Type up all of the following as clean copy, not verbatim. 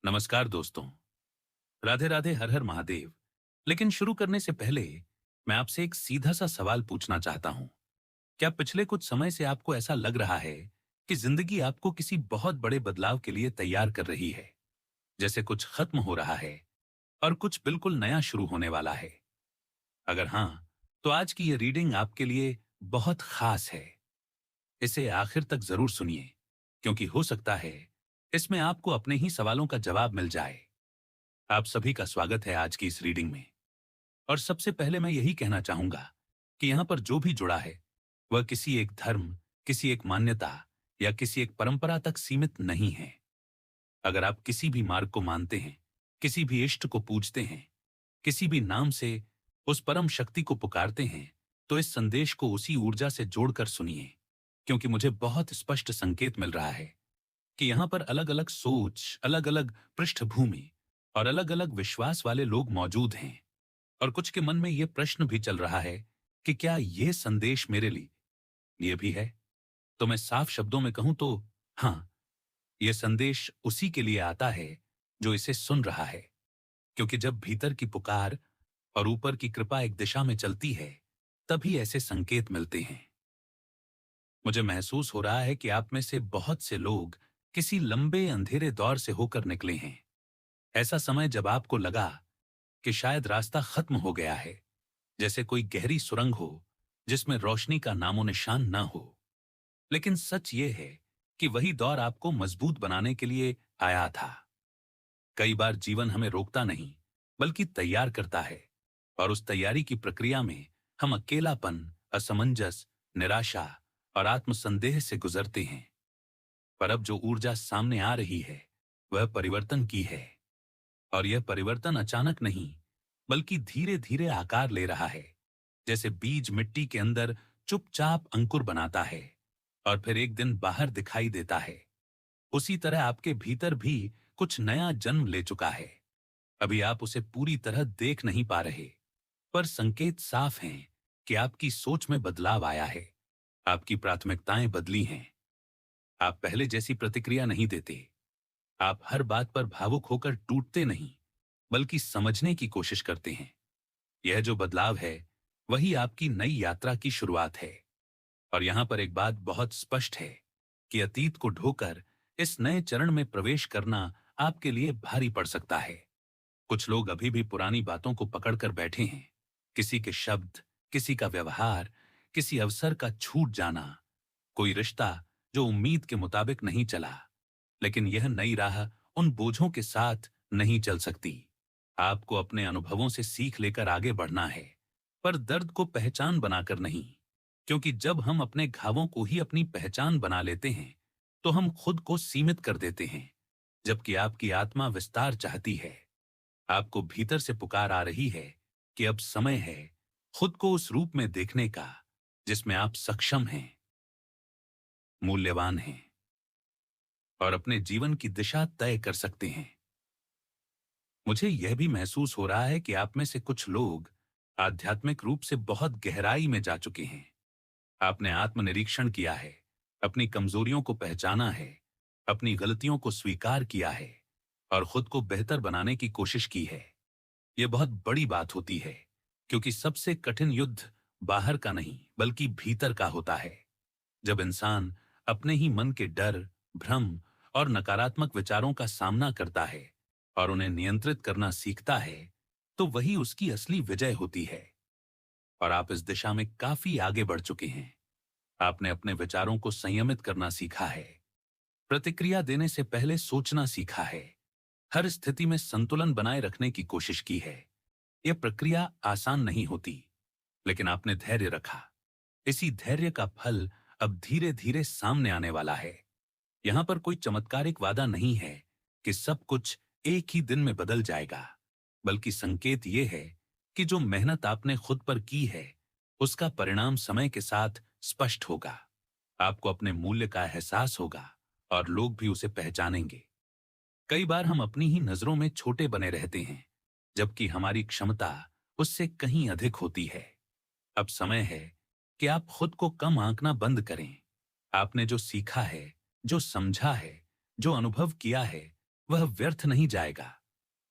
नमस्कार दोस्तों। राधे राधे, हर हर महादेव। लेकिन शुरू करने से पहले मैं आपसे एक सीधा सा सवाल पूछना चाहता हूं। क्या पिछले कुछ समय से आपको ऐसा लग रहा है कि जिंदगी आपको किसी बहुत बड़े बदलाव के लिए तैयार कर रही है? जैसे कुछ खत्म हो रहा है और कुछ बिल्कुल नया शुरू होने वाला है। अगर हां, तो आज की ये रीडिंग आपके लिए बहुत खास है। इसे आखिर तक जरूर सुनिए, क्योंकि हो सकता है इसमें आपको अपने ही सवालों का जवाब मिल जाए। आप सभी का स्वागत है आज की इस रीडिंग में। और सबसे पहले मैं यही कहना चाहूंगा कि यहां पर जो भी जुड़ा है वह किसी एक धर्म, किसी एक मान्यता या किसी एक परंपरा तक सीमित नहीं है। अगर आप किसी भी मार्ग को मानते हैं, किसी भी इष्ट को पूजते हैं, किसी भी नाम से उस परम शक्ति को पुकारते हैं, तो इस संदेश को उसी ऊर्जा से जोड़कर सुनिए। क्योंकि मुझे बहुत स्पष्ट संकेत मिल रहा है कि यहां पर अलग अलग सोच, अलग अलग पृष्ठभूमि और अलग अलग विश्वास वाले लोग मौजूद हैं। और कुछ के मन में यह प्रश्न भी चल रहा है कि क्या यह संदेश मेरे लिए भी है? तो मैं साफ शब्दों में कहूं तो हां, यह संदेश उसी के लिए आता है जो इसे सुन रहा है। क्योंकि जब भीतर की पुकार और ऊपर की कृपा एक दिशा में चलती है, तभी ऐसे संकेत मिलते हैं। मुझे महसूस हो रहा है कि आप में से बहुत से लोग किसी लंबे अंधेरे दौर से होकर निकले हैं। ऐसा समय जब आपको लगा कि शायद रास्ता खत्म हो गया है, जैसे कोई गहरी सुरंग हो जिसमें रोशनी का नामो निशान ना हो। लेकिन सच ये है कि वही दौर आपको मजबूत बनाने के लिए आया था। कई बार जीवन हमें रोकता नहीं, बल्कि तैयार करता है। और उस तैयारी की प्रक्रिया में हम अकेलापन, असमंजस, निराशा और आत्मसंदेह से गुजरते हैं। पर अब जो ऊर्जा सामने आ रही है, वह परिवर्तन की है। और यह परिवर्तन अचानक नहीं, बल्कि धीरे धीरे आकार ले रहा है। जैसे बीज मिट्टी के अंदर चुपचाप अंकुर बनाता है और फिर एक दिन बाहर दिखाई देता है, उसी तरह आपके भीतर भी कुछ नया जन्म ले चुका है। अभी आप उसे पूरी तरह देख नहीं पा रहे, पर संकेत साफ हैं कि आपकी सोच में बदलाव आया है। आपकी प्राथमिकताएं बदली हैं। आप पहले जैसी प्रतिक्रिया नहीं देते। आप हर बात पर भावुक होकर टूटते नहीं, बल्कि समझने की कोशिश करते हैं। यह जो बदलाव है, वही आपकी नई यात्रा की शुरुआत है। और यहां पर एक बात बहुत स्पष्ट है कि अतीत को ढोकर इस नए चरण में प्रवेश करना आपके लिए भारी पड़ सकता है। कुछ लोग अभी भी पुरानी बातों को पकड़कर बैठे हैं। किसी के शब्द, किसी का व्यवहार, किसी अवसर का छूट जाना, कोई रिश्ता जो उम्मीद के मुताबिक नहीं चला। लेकिन यह नई राह उन बोझों के साथ नहीं चल सकती। आपको अपने अनुभवों से सीख लेकर आगे बढ़ना है, पर दर्द को पहचान बनाकर नहीं। क्योंकि जब हम अपने घावों को ही अपनी पहचान बना लेते हैं, तो हम खुद को सीमित कर देते हैं। जबकि आपकी आत्मा विस्तार चाहती है। आपको भीतर से पुकार आ रही है कि अब समय है खुद को उस रूप में देखने का जिसमें आप सक्षम हैं, मूल्यवान हैं और अपने जीवन की दिशा तय कर सकते हैं। मुझे यह भी महसूस हो रहा है कि आप में से कुछ लोग आध्यात्मिक रूप से बहुत गहराई में जा चुके हैं। आपने आत्मनिरीक्षण किया है, अपनी कमजोरियों को पहचाना है, अपनी गलतियों को स्वीकार किया है और खुद को बेहतर बनाने की कोशिश की है। यह बहुत बड़ी बात होती है, क्योंकि सबसे कठिन युद्ध बाहर का नहीं, बल्कि भीतर का होता है। जब इंसान अपने ही मन के डर, भ्रम और नकारात्मक विचारों का सामना करता है और उन्हें नियंत्रित करना सीखता है, तो वही उसकी असली विजय होती है। और आप इस दिशा में काफी आगे बढ़ चुके हैं। आपने अपने विचारों को संयमित करना सीखा है, प्रतिक्रिया देने से पहले सोचना सीखा है, हर स्थिति में संतुलन बनाए रखने की कोशिश की है। यह प्रक्रिया आसान नहीं होती, लेकिन आपने धैर्य रखा। इसी धैर्य का फल अब धीरे धीरे सामने आने वाला है। यहां पर कोई चमत्कारिक वादा नहीं है कि सब कुछ एक ही दिन में बदल जाएगा, बल्कि संकेत यह है कि जो मेहनत आपने खुद पर की है, उसका परिणाम समय के साथ स्पष्ट होगा। आपको अपने मूल्य का एहसास होगा और लोग भी उसे पहचानेंगे। कई बार हम अपनी ही नजरों में छोटे बने रहते हैं, जबकि हमारी क्षमता उससे कहीं अधिक होती है। अब समय है कि आप खुद को कम आंकना बंद करें। आपने जो सीखा है, जो समझा है, जो अनुभव किया है, वह व्यर्थ नहीं जाएगा।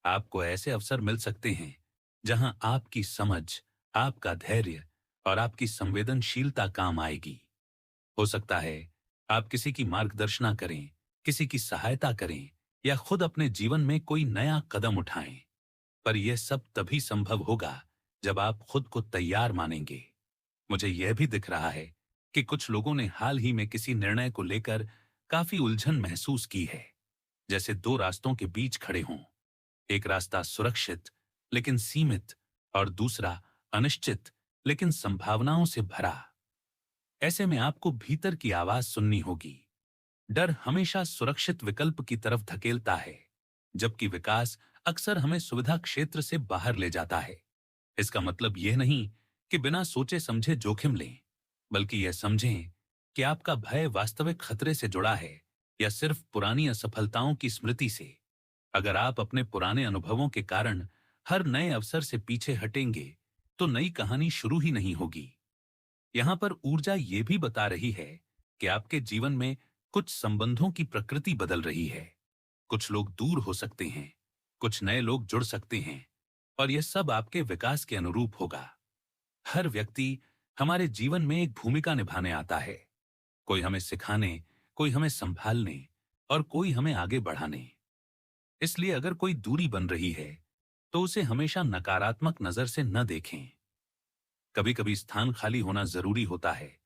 आपको ऐसे अवसर मिल सकते हैं जहां आपकी समझ, आपका धैर्य और आपकी संवेदनशीलता काम आएगी। हो सकता है आप किसी की मार्गदर्शना करें, किसी की सहायता करें या खुद अपने जीवन में कोई नया कदम उठाएं। पर यह सब तभी संभव होगा जब आप खुद को तैयार मानेंगे। मुझे यह भी दिख रहा है कि कुछ लोगों ने हाल ही में किसी निर्णय को लेकर काफी उलझन महसूस की है, जैसे दो रास्तों के बीच खड़े हों। एक रास्ता सुरक्षित लेकिन सीमित और दूसरा अनिश्चित लेकिन संभावनाओं से भरा। ऐसे में आपको भीतर की आवाज सुननी होगी। डर हमेशा सुरक्षित विकल्प की तरफ धकेलता है, जबकि विकास अक्सर हमें सुविधा क्षेत्र से बाहर ले जाता है। इसका मतलब यह नहीं कि बिना सोचे समझे जोखिम लें, बल्कि यह समझें कि आपका भय वास्तविक खतरे से जुड़ा है या सिर्फ पुरानी असफलताओं की स्मृति से। अगर आप अपने पुराने अनुभवों के कारण हर नए अवसर से पीछे हटेंगे, तो नई कहानी शुरू ही नहीं होगी। यहां पर ऊर्जा ये भी बता रही है कि आपके जीवन में कुछ संबंधों की प्रकृति बदल रही है। कुछ लोग दूर हो सकते हैं, कुछ नए लोग जुड़ सकते हैं, और यह सब आपके विकास के अनुरूप होगा। हर व्यक्ति हमारे जीवन में एक भूमिका निभाने आता है। कोई हमें सिखाने, कोई हमें संभालने और कोई हमें आगे बढ़ाने। इसलिए अगर कोई दूरी बन रही है, तो उसे हमेशा नकारात्मक नजर से न देखें। कभी कभी स्थान खाली होना जरूरी होता है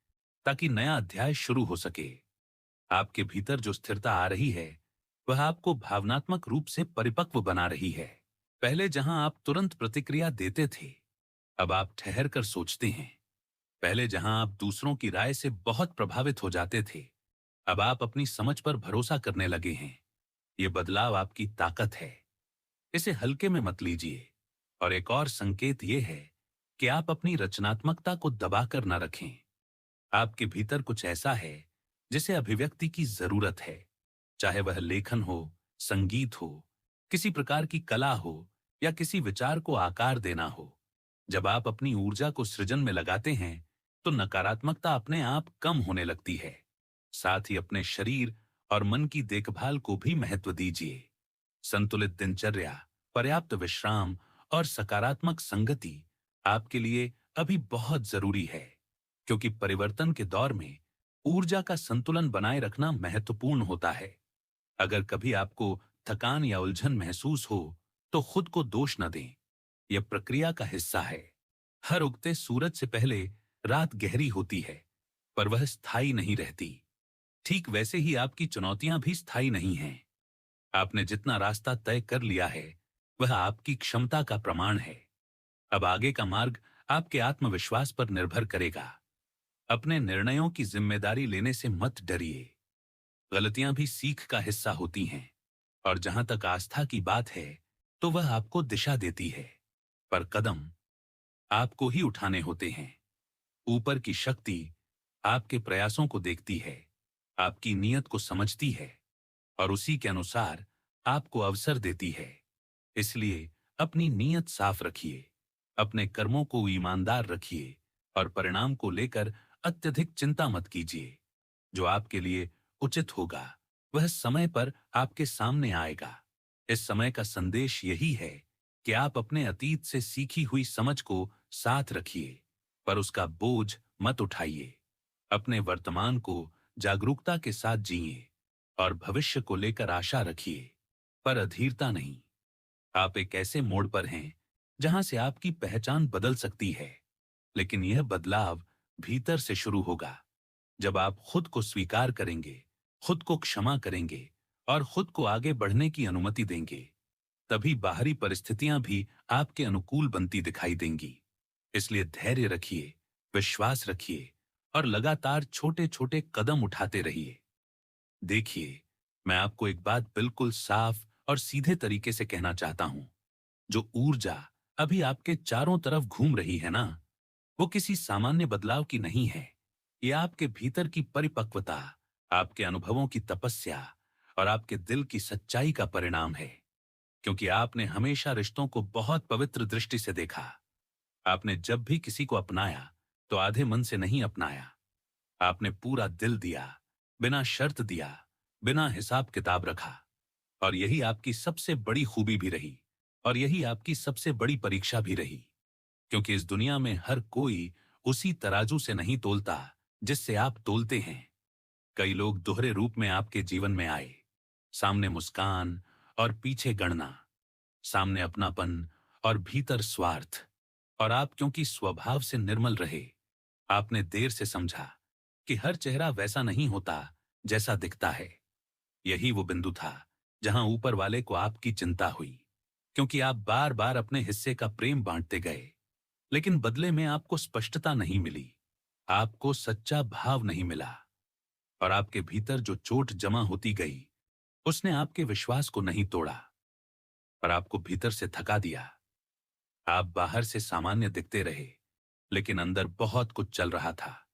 ताकि नया अध्याय शुरू हो सके। आपके भीतर जो स्थिरता आ रही है, वह आपको भावनात्मक रूप से परिपक्व बना रही है। पहले जहां आप तुरंत प्रतिक्रिया देते थे, अब आप ठहर कर सोचते हैं। पहले जहां आप दूसरों की राय से बहुत प्रभावित हो जाते थे, अब आप अपनी समझ पर भरोसा करने लगे हैं। ये बदलाव आपकी ताकत है। इसे हल्के में मत लीजिए। और एक और संकेत ये है कि आप अपनी रचनात्मकता को दबाकर न रखें। आपके भीतर कुछ ऐसा है जिसे अभिव्यक्ति की जरूरत है, चाहे वह लेखन हो, संगीत हो, किसी प्रकार की कला हो या किसी विचार को आकार देना हो। जब आप अपनी ऊर्जा को सृजन में लगाते हैं, तो नकारात्मकता अपने आप कम होने लगती है। साथ ही अपने शरीर और मन की देखभाल को भी महत्व दीजिए। संतुलित दिनचर्या, पर्याप्त विश्राम और सकारात्मक संगति आपके लिए अभी बहुत जरूरी है, क्योंकि परिवर्तन के दौर में ऊर्जा का संतुलन बनाए रखना महत्वपूर्ण होता है। अगर कभी आपको थकान या उलझन महसूस हो, तो खुद को दोष न दें। यह प्रक्रिया का हिस्सा है। हर उगते सूरज से पहले रात गहरी होती है, पर वह स्थायी नहीं रहती। ठीक वैसे ही आपकी चुनौतियां भी स्थायी नहीं हैं। आपने जितना रास्ता तय कर लिया है, वह आपकी क्षमता का प्रमाण है। अब आगे का मार्ग आपके आत्मविश्वास पर निर्भर करेगा। अपने निर्णयों की जिम्मेदारी लेने से मत डरिए। गलतियां भी सीख का हिस्सा होती हैं, और जहां तक आस्था की बात है, तो वह आपको दिशा देती है। पर कदम आपको ही उठाने होते हैं। ऊपर की शक्ति आपके प्रयासों को देखती है, आपकी नीयत को समझती है और उसी के अनुसार आपको अवसर देती है। इसलिए अपनी नीयत साफ रखिए, अपने कर्मों को ईमानदार रखिए और परिणाम को लेकर अत्यधिक चिंता मत कीजिए। जो आपके लिए उचित होगा, वह समय पर आपके सामने आएगा। इस समय का संदेश यही है कि आप अपने अतीत से सीखी हुई समझ को साथ रखिए, पर उसका बोझ मत उठाइए। अपने वर्तमान को जागरूकता के साथ जिए और भविष्य को लेकर आशा रखिए, पर अधीरता नहीं। आप एक ऐसे मोड़ पर हैं जहां से आपकी पहचान बदल सकती है, लेकिन यह बदलाव भीतर से शुरू होगा। जब आप खुद को स्वीकार करेंगे, खुद को क्षमा करेंगे और खुद को आगे बढ़ने की अनुमति देंगे, तभी बाहरी परिस्थितियां भी आपके अनुकूल बनती दिखाई देंगी। इसलिए धैर्य रखिए, विश्वास रखिए और लगातार छोटे छोटे कदम उठाते रहिए। देखिए, मैं आपको एक बात बिल्कुल साफ और सीधे तरीके से कहना चाहता हूं। जो ऊर्जा अभी आपके चारों तरफ घूम रही है ना, वो किसी सामान्य बदलाव की नहीं है। ये आपके भीतर की परिपक्वता, आपके अनुभवों की तपस्या और आपके दिल की सच्चाई का परिणाम है। क्योंकि आपने हमेशा रिश्तों को बहुत पवित्र दृष्टि से देखा। आपने जब भी किसी को अपनाया, तो आधे मन से नहीं अपनाया। आपने पूरा दिल दिया, बिना शर्त दिया, बिना हिसाब किताब रखा। और यही आपकी सबसे बड़ी खूबी भी रही, और यही आपकी सबसे बड़ी परीक्षा भी रही, क्योंकि इस दुनिया में हर कोई उसी तराजू से नहीं तोलता जिससे आप तोलते हैं। कई लोग दोहरे रूप में आपके जीवन में आए, सामने मुस्कान और पीछे गणना, सामने अपनापन और भीतर स्वार्थ। और आप क्योंकि स्वभाव से निर्मल रहे, आपने देर से समझा कि हर चेहरा वैसा नहीं होता जैसा दिखता है। यही वो बिंदु था जहां ऊपर वाले को आपकी चिंता हुई, क्योंकि आप बार बार अपने हिस्से का प्रेम बांटते गए, लेकिन बदले में आपको स्पष्टता नहीं मिली, आपको सच्चा भाव नहीं मिला। और आपके भीतर जो चोट जमा होती गई, उसने आपके विश्वास को नहीं तोड़ा, पर आपको भीतर से थका दिया। आप बाहर से सामान्य दिखते रहे, लेकिन अंदर बहुत कुछ चल रहा था।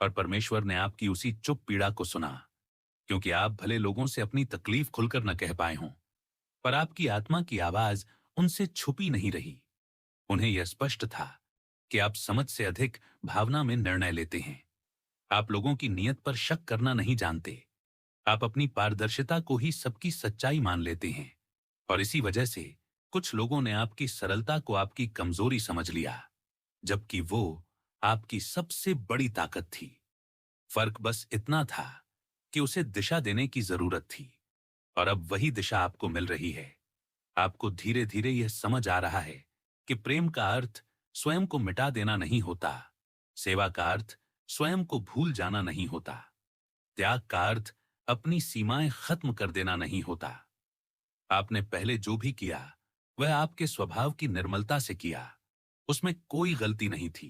और परमेश्वर ने आपकी उसी चुप पीड़ा को सुना, क्योंकि आप भले लोगों से अपनी तकलीफ खुलकर न कह पाए हों, पर आपकी आत्मा की आवाज उनसे छुपी नहीं रही। उन्हें यह स्पष्ट था कि आप समझ से अधिक भावना में निर्णय लेते हैं। आप लोगों की नीयत पर शक करना नहीं जानते। आप अपनी पारदर्शिता को ही सबकी सच्चाई मान लेते हैं। और इसी वजह से कुछ लोगों ने आपकी सरलता को आपकी कमजोरी समझ लिया, जबकि वो आपकी सबसे बड़ी ताकत थी। फर्क बस इतना था कि उसे दिशा देने की जरूरत थी, और अब वही दिशा आपको मिल रही है। आपको धीरे धीरे यह समझ आ रहा है कि प्रेम का अर्थ स्वयं को मिटा देना नहीं होता, सेवा का अर्थ स्वयं को भूल जाना नहीं होता, त्याग का अर्थ अपनी सीमाएं खत्म कर देना नहीं होता। आपने पहले जो भी किया वह आपके स्वभाव की निर्मलता से किया, उसमें कोई गलती नहीं थी।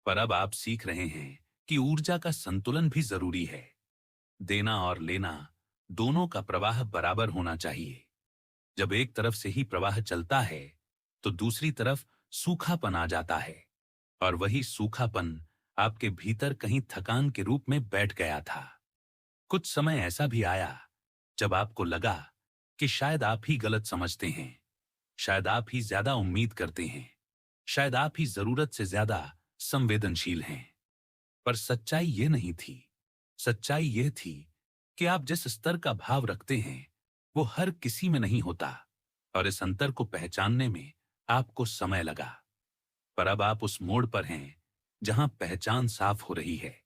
पर अब आप सीख रहे हैं कि ऊर्जा का संतुलन भी जरूरी है। देना और लेना दोनों का प्रवाह बराबर होना चाहिए। जब एक तरफ से ही प्रवाह चलता है, तो दूसरी तरफ सूखापन आ जाता है, और वही सूखापन आपके भीतर कहीं थकान के रूप में बैठ गया था। कुछ समय ऐसा भी आया जब आपको लगा कि शायद आप ही गलत समझते हैं, शायद आप ही ज्यादा उम्मीद करते हैं, शायद आप ही जरूरत से ज्यादा संवेदनशील हैं। पर सच्चाई ये नहीं थी। सच्चाई यह थी कि आप जिस स्तर का भाव रखते हैं, वो हर किसी में नहीं होता, और इस अंतर को पहचानने में आपको समय लगा। पर अब आप उस मोड़ पर हैं जहां पहचान साफ हो रही है।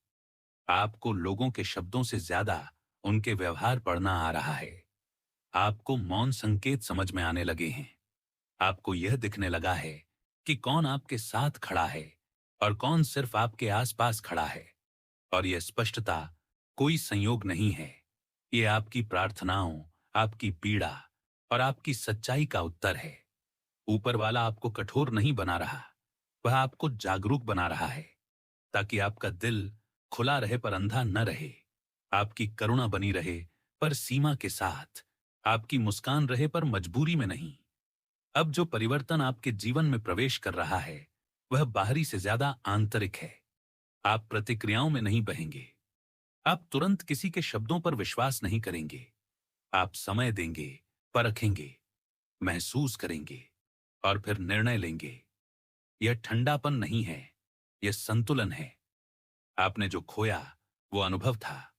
आपको लोगों के शब्दों से ज्यादा उनके व्यवहार पढ़ना आ रहा है। आपको मौन संकेत समझ में आने लगे हैं। आपको यह दिखने लगा है कि कौन आपके साथ खड़ा है और कौन सिर्फ आपके आसपास खड़ा है। और यह स्पष्टता कोई संयोग नहीं है, ये आपकी प्रार्थनाओं, आपकी पीड़ा और आपकी सच्चाई का उत्तर है। ऊपर वाला आपको कठोर नहीं बना रहा, वह आपको जागरूक बना रहा है, ताकि आपका दिल खुला रहे पर अंधा न रहे, आपकी करुणा बनी रहे पर सीमा के साथ, आपकी मुस्कान रहे पर मजबूरी में नहीं। अब जो परिवर्तन आपके जीवन में प्रवेश कर रहा है, वह बाहरी से ज्यादा आंतरिक है। आप प्रतिक्रियाओं में नहीं बहेंगे, आप तुरंत किसी के शब्दों पर विश्वास नहीं करेंगे। आप समय देंगे, परखेंगे, महसूस करेंगे और फिर निर्णय लेंगे। यह ठंडापन नहीं है, यह संतुलन है। आपने जो खोया वो अनुभव था,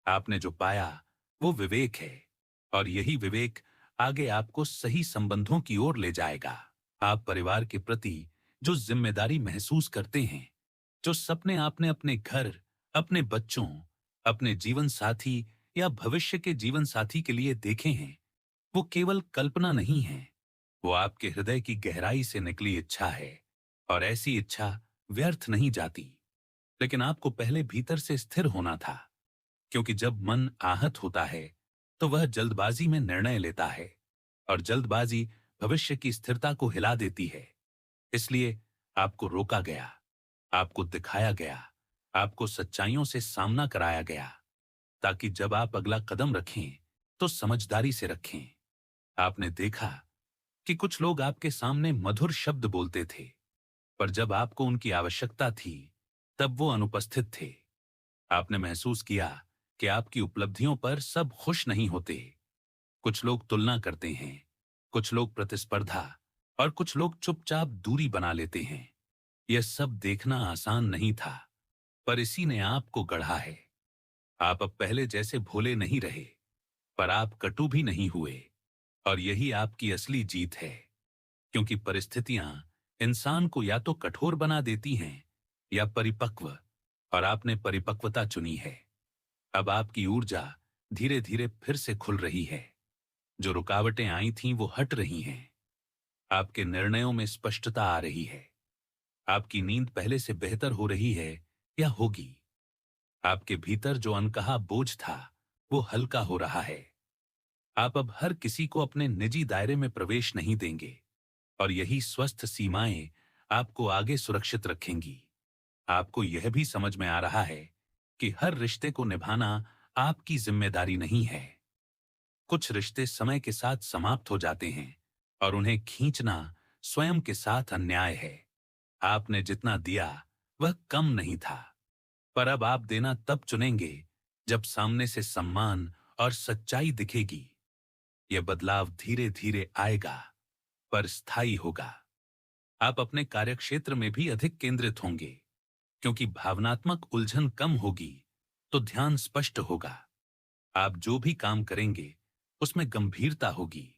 आपने जो पाया वो विवेक है, और यही विवेक आगे आपको सही संबंधों की ओर ले जाएगा। आप परिवार के प्रति जो जिम्मेदारी महसूस करते हैं, जो सपने आपने अपने घर, अपने बच्चों, अपने जीवन साथी या भविष्य के जीवन साथी के लिए देखे हैं, वो केवल कल्पना नहीं है, वो आपके हृदय की गहराई से निकली इच्छा है। और ऐसी इच्छा व्यर्थ नहीं जाती। लेकिन आपको पहले भीतर से स्थिर होना था, क्योंकि जब मन आहत होता है तो वह जल्दबाजी में निर्णय लेता है, और जल्दबाजी भविष्य की स्थिरता को हिला देती है। इसलिए आपको रोका गया, आपको दिखाया गया, आपको सच्चाइयों से सामना कराया गया, ताकि जब आप अगला कदम रखें तो समझदारी से रखें। आपने देखा कि कुछ लोग आपके सामने मधुर शब्द बोलते थे, पर जब आपको उनकी आवश्यकता थी तब वो अनुपस्थित थे। आपने महसूस किया कि आपकी उपलब्धियों पर सब खुश नहीं होते। कुछ लोग तुलना करते हैं, कुछ लोग प्रतिस्पर्धा, और कुछ लोग चुपचाप दूरी बना लेते हैं। यह सब देखना आसान नहीं था, पर इसी ने आपको गढ़ा है। आप अब पहले जैसे भोले नहीं रहे, पर आप कटु भी नहीं हुए। और यही आपकी असली जीत है, क्योंकि परिस्थितियां इंसान को या तो कठोर बना देती हैं या परिपक्व, और आपने परिपक्वता चुनी है। अब आपकी ऊर्जा धीरे धीरे फिर से खुल रही है। जो रुकावटें आई थीं वो हट रही हैं। आपके निर्णयों में स्पष्टता आ रही है। आपकी नींद पहले से बेहतर हो रही है या होगी। आपके भीतर जो अनकहा बोझ था वो हल्का हो रहा है। आप अब हर किसी को अपने निजी दायरे में प्रवेश नहीं देंगे, और यही स्वस्थ सीमाएं आपको आगे सुरक्षित रखेंगी। आपको यह भी समझ में आ रहा है कि हर रिश्ते को निभाना आपकी जिम्मेदारी नहीं है। कुछ रिश्ते समय के साथ समाप्त हो जाते हैं, और उन्हें खींचना स्वयं के साथ अन्याय है। आपने जितना दिया वह कम नहीं था, पर अब आप देना तब चुनेंगे जब सामने से सम्मान और सच्चाई दिखेगी। यह बदलाव धीरे धीरे आएगा, पर स्थायी होगा। आप अपने कार्यक्षेत्र में भी अधिक केंद्रित होंगे, क्योंकि भावनात्मक उलझन कम होगी तो ध्यान स्पष्ट होगा। आप जो भी काम करेंगे उसमें गंभीरता होगी,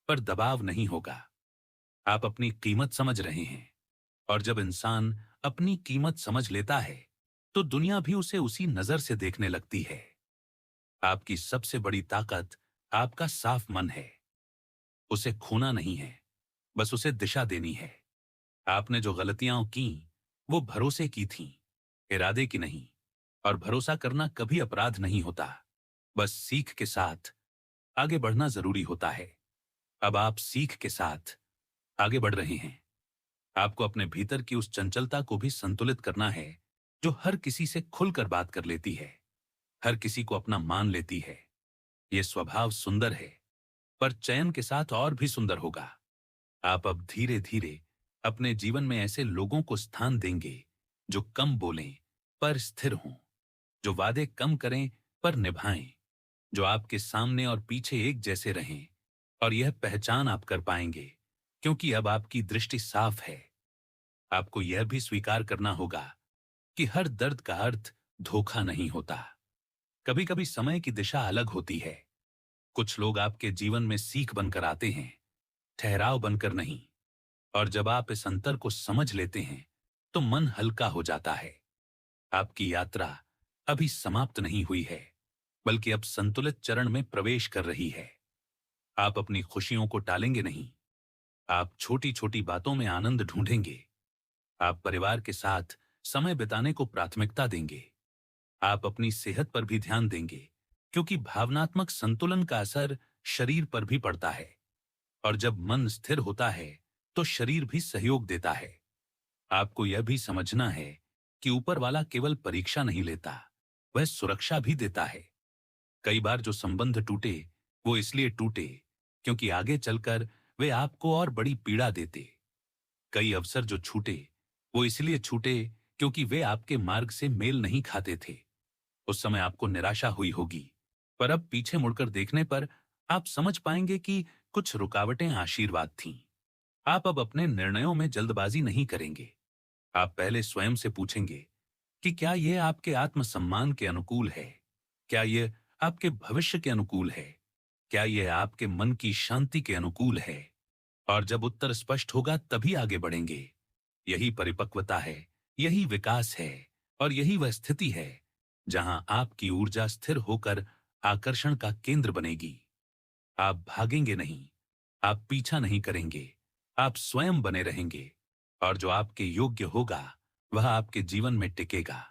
पर दबाव नहीं होगा। आप अपनी कीमत समझ रहे हैं, और जब इंसान अपनी कीमत समझ लेता है तो दुनिया भी उसे उसी नजर से देखने लगती है। आपकी सबसे बड़ी ताकत आपका साफ मन है। उसे खोना नहीं है, बस उसे दिशा देनी है। आपने जो गलतियां की वो भरोसे की थीं, इरादे की नहीं। और भरोसा करना कभी अपराध नहीं होता, बस सीख के साथ आगे बढ़ना जरूरी होता है। अब आप सीख के साथ आगे बढ़ रहे हैं। आपको अपने भीतर की उस चंचलता को भी संतुलित करना है, जो हर किसी से खुलकर बात कर लेती है, हर किसी को अपना मान लेती है। यह स्वभाव सुंदर है, पर चयन के साथ और भी सुंदर होगा। आप अब धीरे धीरे अपने जीवन में ऐसे लोगों को स्थान देंगे जो कम बोलें पर स्थिर हों, जो वादे कम करें पर निभाएं, जो आपके सामने और पीछे एक जैसे रहें। और यह पहचान आप कर पाएंगे, क्योंकि अब आपकी दृष्टि साफ है। आपको यह भी स्वीकार करना होगा कि हर दर्द का अर्थ धोखा नहीं होता। कभी कभी समय की दिशा अलग होती है। कुछ लोग आपके जीवन में सीख बनकर आते हैं, ठहराव बनकर नहीं। और जब आप इस अंतर को समझ लेते हैं तो मन हल्का हो जाता है। आपकी यात्रा अभी समाप्त नहीं हुई है, बल्कि अब संतुलित चरण में प्रवेश कर रही है। आप अपनी खुशियों को टालेंगे नहीं। आप छोटी छोटी बातों में आनंद ढूंढेंगे। आप परिवार के साथ समय बिताने को प्राथमिकता देंगे। आप अपनी सेहत पर भी ध्यान देंगे, क्योंकि भावनात्मक संतुलन का असर शरीर पर भी पड़ता है। और जब मन स्थिर होता है तो शरीर भी सहयोग देता है। आपको यह भी समझना है कि ऊपर वाला केवल परीक्षा नहीं लेता, वह सुरक्षा भी देता है। कई बार जो संबंध टूटे वो इसलिए टूटे क्योंकि आगे चलकर वे आपको और बड़ी पीड़ा देते। कई अवसर जो छूटे वो इसलिए छूटे क्योंकि वे आपके मार्ग से मेल नहीं खाते थे। उस समय आपको निराशा हुई होगी, पर अब पीछे मुड़कर देखने पर आप समझ पाएंगे कि कुछ रुकावटें आशीर्वाद थीं। आप अब अपने निर्णयों में जल्दबाजी नहीं करेंगे। आप पहले स्वयं से पूछेंगे कि क्या यह आपके आत्मसम्मान के अनुकूल है? क्या यह आपके भविष्य के अनुकूल है? क्या यह आपके मन की शांति के अनुकूल है? और जब उत्तर स्पष्ट होगा तभी आगे बढ़ेंगे। यही परिपक्वता है, यही विकास है, और यही वह स्थिति है जहां आपकी ऊर्जा स्थिर होकर आकर्षण का केंद्र बनेगी। आप भागेंगे नहीं, आप पीछा नहीं करेंगे, आप स्वयं बने रहेंगे। और जो आपके योग्य होगा वह आपके जीवन में टिकेगा।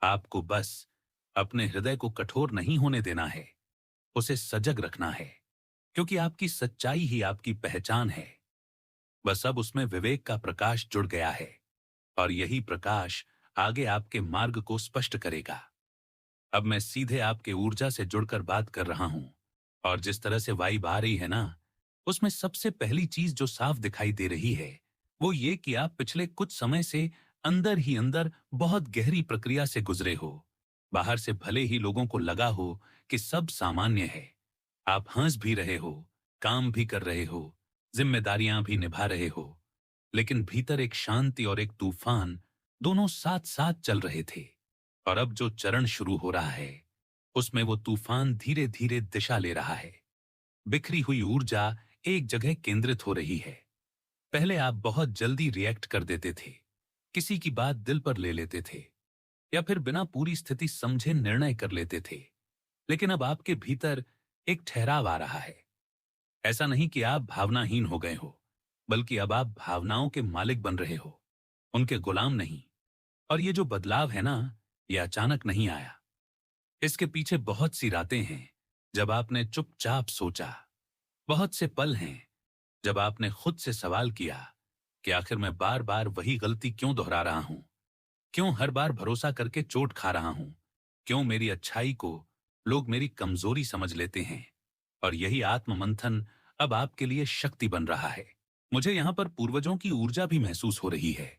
आपको बस अपने हृदय को कठोर नहीं होने देना है, उसे सजग रखना है, क्योंकि आपकी सच्चाई ही आपकी पहचान है। बस अब उसमें विवेक का प्रकाश जुड़ गया है, और यही प्रकाश आगे आपके मार्ग को स्पष्ट करेगा। अब मैं सीधे आपके ऊर्जा से जुड़कर बात कर रहा हूं, और जिस तरह से वाइब आ रही है ना, उसमें सबसे पहली चीज जो साफ दिखाई दे रही है वो ये कि आप पिछले कुछ समय से अंदर ही अंदर बहुत गहरी प्रक्रिया से गुजरे हो। बाहर से भले ही लोगों को लगा हो कि सब सामान्य है, आप हंस भी रहे हो, काम भी कर रहे हो, जिम्मेदारियां भी निभा रहे हो, लेकिन भीतर एक शांति और एक तूफान दोनों साथ साथ चल रहे थे। और अब जो चरण शुरू हो रहा है उसमें वो तूफान धीरे धीरे दिशा ले रहा है। बिखरी हुई ऊर्जा एक जगह केंद्रित हो रही है। पहले आप बहुत जल्दी रिएक्ट कर देते थे, किसी की बात दिल पर ले लेते थे, या फिर बिना पूरी स्थिति समझे निर्णय कर लेते थे। लेकिन अब आपके भीतर एक ठहराव आ रहा है। ऐसा नहीं कि आप भावनाहीन हो गए हो, बल्कि अब आप भावनाओं के मालिक बन रहे हो, उनके गुलाम नहीं। और ये जो बदलाव है ना, ये अचानक नहीं आया। इसके पीछे बहुत सी रातें हैं जब आपने चुपचाप सोचा। बहुत से पल हैं जब आपने खुद से सवाल किया कि आखिर मैं बार बार वही गलती क्यों दोहरा रहा हूं? क्यों हर बार भरोसा करके चोट खा रहा हूं? क्यों मेरी अच्छाई को लोग मेरी कमजोरी समझ लेते हैं? और यही आत्म मंथन अब आपके लिए शक्ति बन रहा है। मुझे यहां पर पूर्वजों की ऊर्जा भी महसूस हो रही है।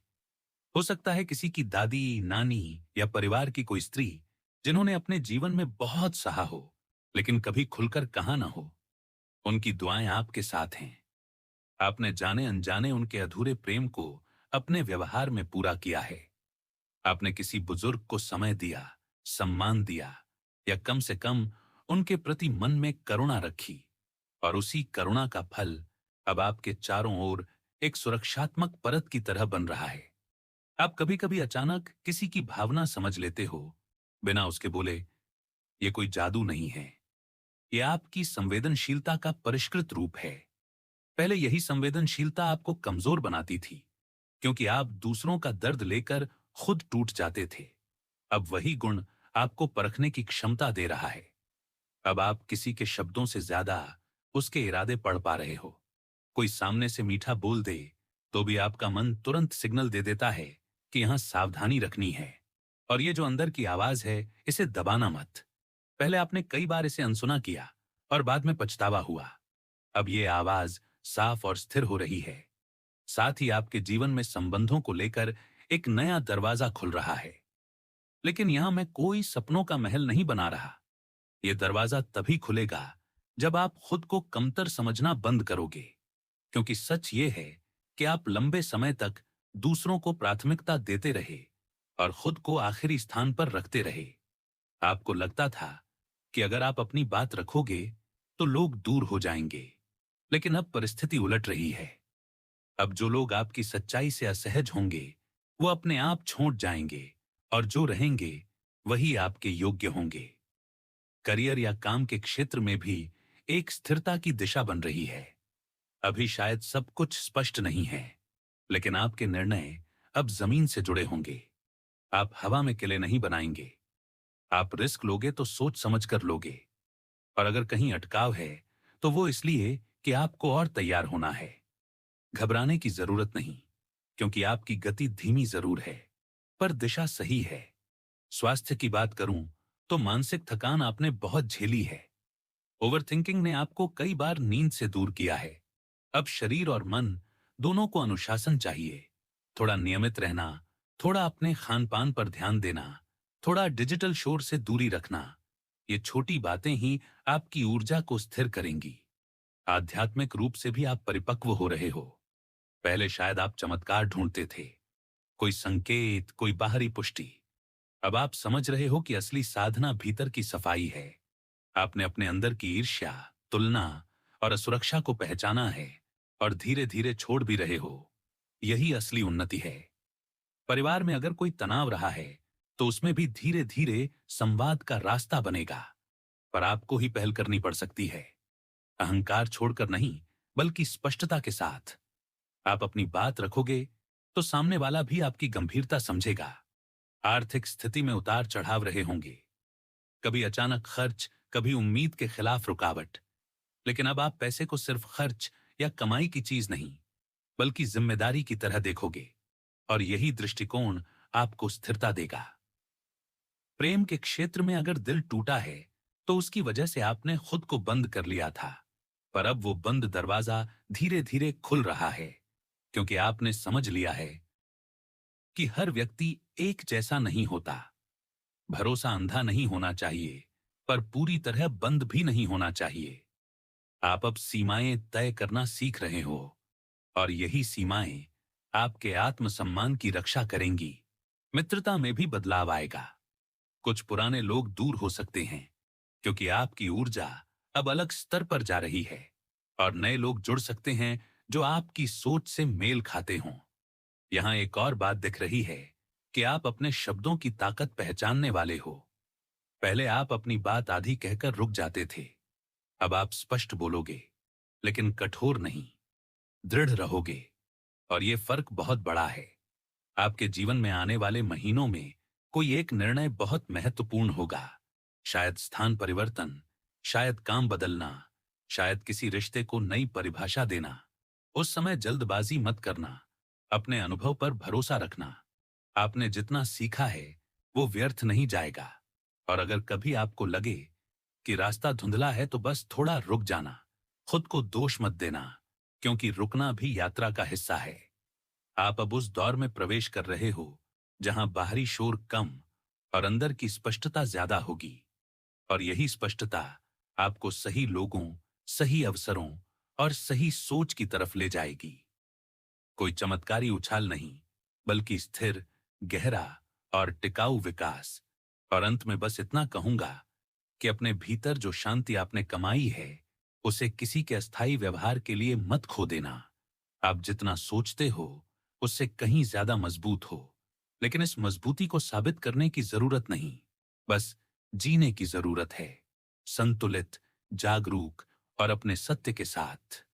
हो सकता है किसी की दादी, नानी या परिवार की कोई स्त्री जिन्होंने अपने जीवन में बहुत सहा हो, लेकिन कभी खुलकर कहा ना हो। उनकी दुआएं आपके साथ हैं। आपने जाने अनजाने उनके अधूरे प्रेम को अपने व्यवहार में पूरा किया है। आपने किसी बुजुर्ग को समय दिया, सम्मान दिया, या कम से कम उनके प्रति मन में करुणा रखी। और उसी करुणा का फल अब आपके चारों ओर एक सुरक्षात्मक परत की तरह बन रहा है। आप कभी कभी अचानक किसी की भावना समझ लेते हो, बिना उसके बोले। ये कोई जादू नहीं है, ये आपकी संवेदनशीलता का परिष्कृत रूप है। पहले यही संवेदनशीलता आपको कमजोर बनाती थी, क्योंकि आप दूसरों का दर्द लेकर खुद टूट जाते थे। अब वही गुण आपको परखने की क्षमता दे रहा है। अब आप किसी के शब्दों से ज्यादा उसके इरादे पढ़ पा रहे हो। कोई सामने से मीठा बोल दे तो भी आपका मन तुरंत सिग्नल दे देता है कि यहां सावधानी रखनी है। और ये जो अंदर की आवाज है, इसे दबाना मत। पहले आपने कई बार इसे अनसुना किया और बाद में पछतावा हुआ। अब ये आवाज साफ और स्थिर हो रही है। साथ ही आपके जीवन में संबंधों को लेकर एक नया दरवाजा खुल रहा है। लेकिन यहां मैं कोई सपनों का महल नहीं बना रहा। यह दरवाजा तभी खुलेगा जब आप खुद को कमतर समझना बंद करोगे। क्योंकि सच ये है कि आप लंबे समय तक दूसरों को प्राथमिकता देते रहे और खुद को आखिरी स्थान पर रखते रहे। आपको लगता था कि अगर आप अपनी बात रखोगे तो लोग दूर हो जाएंगे। लेकिन अब परिस्थिति उलट रही है। अब जो लोग आपकी सच्चाई से असहज होंगे, वो अपने आप छोड़ जाएंगे, और जो रहेंगे वही आपके योग्य होंगे। करियर या काम के क्षेत्र में भी एक स्थिरता की दिशा बन रही है। अभी शायद सब कुछ स्पष्ट नहीं है, लेकिन आपके निर्णय अब जमीन से जुड़े होंगे। आप हवा में किले नहीं बनाएंगे। आप रिस्क लोगे तो सोच समझ कर लोगे। और अगर कहीं अटकाव है तो वो इसलिए कि आपको और तैयार होना है। घबराने की जरूरत नहीं, क्योंकि आपकी गति धीमी जरूर है, पर दिशा सही है। स्वास्थ्य की बात करूं तो मानसिक थकान आपने बहुत झेली है। ओवरथिंकिंग ने आपको कई बार नींद से दूर किया है। अब शरीर और मन दोनों को अनुशासन चाहिए। थोड़ा नियमित रहना, थोड़ा अपने खान पान पर ध्यान देना, थोड़ा डिजिटल शोर से दूरी रखना। ये छोटी बातें ही आपकी ऊर्जा को स्थिर करेंगी। आध्यात्मिक रूप से भी आप परिपक्व हो रहे हो। पहले शायद आप चमत्कार ढूंढते थे, कोई संकेत, कोई बाहरी पुष्टि। अब आप समझ रहे हो कि असली साधना भीतर की सफाई है। आपने अपने अंदर की ईर्ष्या, तुलना और असुरक्षा को पहचाना है, और धीरे धीरे छोड़ भी रहे हो। यही असली उन्नति है। परिवार में अगर कोई तनाव रहा है तो उसमें भी धीरे धीरे संवाद का रास्ता बनेगा। पर आपको ही पहल करनी पड़ सकती है। अहंकार छोड़कर नहीं, बल्कि स्पष्टता के साथ। आप अपनी बात रखोगे तो सामने वाला भी आपकी गंभीरता समझेगा। आर्थिक स्थिति में उतार चढ़ाव रहे होंगे, कभी अचानक खर्च, कभी उम्मीद के खिलाफ रुकावट। लेकिन अब आप पैसे को सिर्फ खर्च या कमाई की चीज नहीं, बल्कि जिम्मेदारी की तरह देखोगे। और यही दृष्टिकोण आपको स्थिरता देगा। प्रेम के क्षेत्र में अगर दिल टूटा है तो उसकी वजह से आपने खुद को बंद कर लिया था। पर अब वो बंद दरवाजा धीरे धीरे खुल रहा है, क्योंकि आपने समझ लिया है कि हर व्यक्ति एक जैसा नहीं होता। भरोसा अंधा नहीं होना चाहिए, पर पूरी तरह बंद भी नहीं होना चाहिए। आप अब सीमाएं तय करना सीख रहे हो, और यही सीमाएं आपके आत्मसम्मान की रक्षा करेंगी। मित्रता में भी बदलाव आएगा। कुछ पुराने लोग दूर हो सकते हैं, क्योंकि आपकी ऊर्जा अब अलग स्तर पर जा रही है और नए लोग जुड़ सकते हैं जो आपकी सोच से मेल खाते हों। यहां एक और बात दिख रही है कि आप अपने शब्दों की ताकत पहचानने वाले हो। पहले आप अपनी बात आधी कहकर रुक जाते थे। अब आप स्पष्ट बोलोगे, लेकिन कठोर नहीं, दृढ़ रहोगे। और ये फर्क बहुत बड़ा है। आपके जीवन में आने वाले महीनों में कोई एक निर्णय बहुत महत्वपूर्ण होगा। शायद स्थान परिवर्तन, शायद काम बदलना, शायद किसी रिश्ते को नई परिभाषा देना। उस समय जल्दबाजी मत करना, अपने अनुभव पर भरोसा रखना। आपने जितना सीखा है वो व्यर्थ नहीं जाएगा। और अगर कभी आपको लगे कि रास्ता धुंधला है तो बस थोड़ा रुक जाना। खुद को दोष मत देना, क्योंकि रुकना भी यात्रा का हिस्सा है। आप अब उस दौर में प्रवेश कर रहे हो जहां बाहरी शोर कम और अंदर की स्पष्टता ज्यादा होगी। और यही स्पष्टता आपको सही लोगों, सही अवसरों और सही सोच की तरफ ले जाएगी। कोई चमत्कारी उछाल नहीं, बल्कि स्थिर, गहरा और टिकाऊ विकास। और अंत में बस इतना कहूंगा कि अपने भीतर जो शांति आपने कमाई है, उसे किसी के अस्थायी व्यवहार के लिए मत खो देना। आप जितना सोचते हो उससे कहीं ज्यादा मजबूत हो। लेकिन इस मजबूती को साबित करने की जरूरत नहीं, बस जीने की जरूरत है, संतुलित, जागरूक और अपने सत्य के साथ।